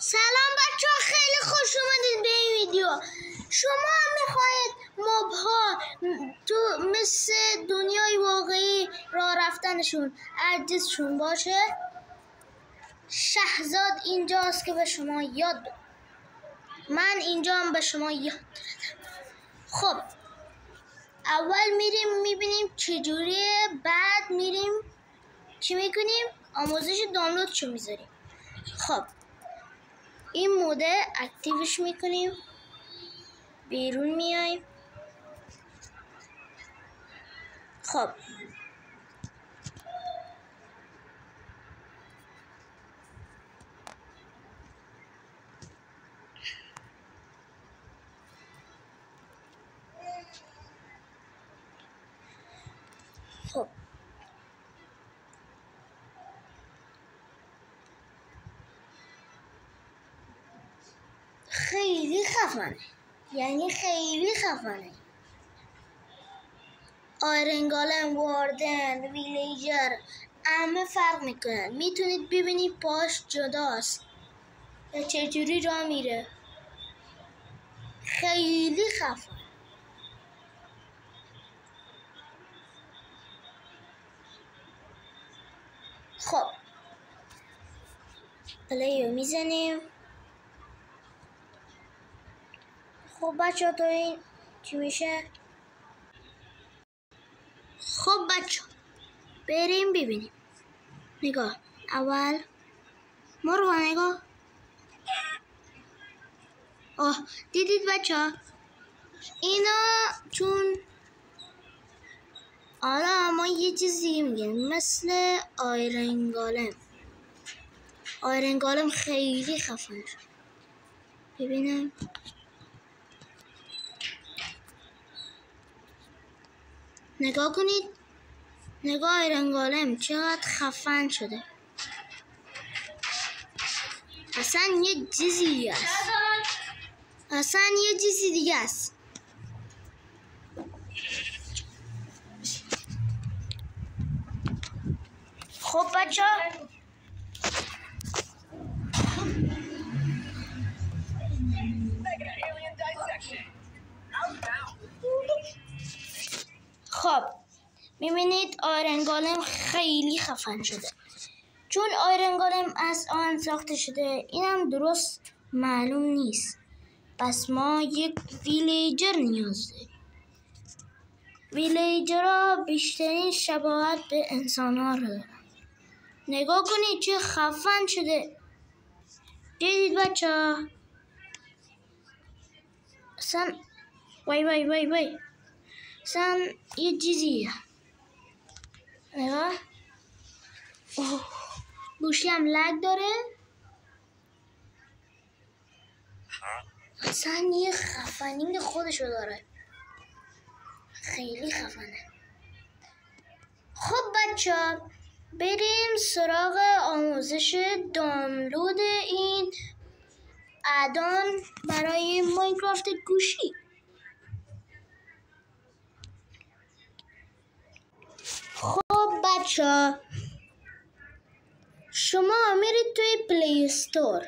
سلام بچه ها، خیلی خوش اومدید به این ویدیو. شما میخواید مبها تو مثل دنیای واقعی راه رفتنشون عجزشون باشه؟ شهزاد اینجاست که به شما یاد بده. من اینجا هم به شما یاد دادم. خب اول میریم میبینیم چجوریه، بعد میریم چی میکنیم؟ آموزش دانلود چو میذاریم. خب این موده اکتیوش میکنیم، بیرون میایم. خب خب خیلی خفنه، یعنی خیلی خفنه. آیرنگالم، واردن، ویلیجر همه فرق میکنن. میتونید ببینید پاش جداست یا چجوری راه میره. خیلی خفن. خب پلی رو میزنیم. خب بچه ها تو این چی میشه؟ خب بچه ها بریم ببینیم. نگاه اول ما رو نگاه. دیدید بچه ها اینا چون ما یه چیزی میگیم مثل آیرنگالم خیلی خفن شد. ببینم نگاه کنید، نگاه آیرنگالم چقدر خفن شده. اصلا یه چیزی دیگه است. خب بچه ها خب میبینید آیرنگالم خیلی خفن شده. چون آیرنگالم از آن ساخته شده اینم درست معلوم نیست، پس ما یک ویلیجر نیاز داریم. ویلیجرها بیشترین شباهت به انسان ها رو دارن. نگاه کنید چه خفن شده. دیدید بچه ها؟ اصلا وای اصلا یه چیزیه. نگاه گوشی هم لگ داره. اصلا یه خفنی خودشو داره، خیلی خفنه. خب بچه ها بریم سراغ آموزش دانلود این ادان برای ماینکرافت گوشی. خب بچه ها شما میرید توی پلی استور،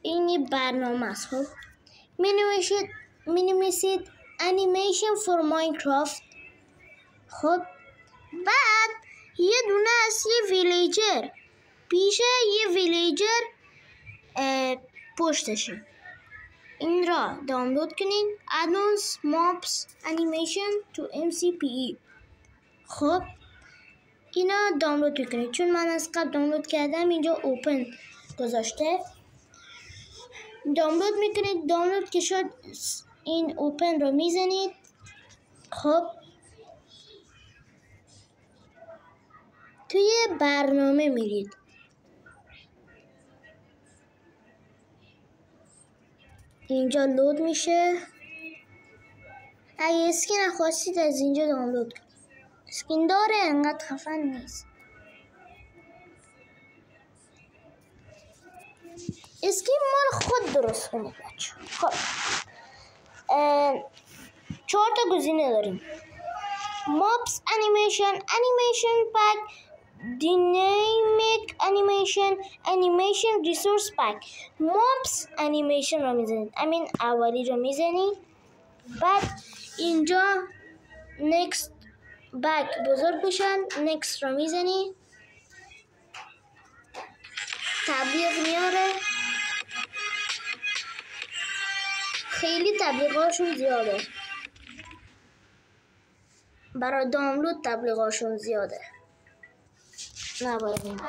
این یه برنامه است. خب مینویسید انیمیشن فور ماینکرافت. خب بعد یه دونه از یه ویلیجر پیشه، یه ویلیجر پشتشه. این را دانلود کنین. ادونس مابس انیمیشن تو MCPE. خب اینا دانلود کنید. چون من از قبل دانلود کردم اینجا اوپن گذاشته. دانلود میکنید. دانلود که شد این اوپن رو میزنید. خب توی برنامه میرید. اینجا لود میشه. اگه اسکین خواستید از اینجا دانلود کنید. اسکین داره، انقدر خفن نیست. اسکین مال خود درست کنید بچه. خب 4 تا گزینه داریم. مابس انیمیشن، انیمیشن پک، دینامیک انیمیشن ریسورس پک مابس انیمیشن رو میزنید. همین اولی رو میزنید، بعد اینجا نکست بک بزرگ بشن، نکست رو میزنید، تبلیغ میاره، خیلی تبلیغاشون زیاده، برای دانلود تبلیغاشون زیاده. نباید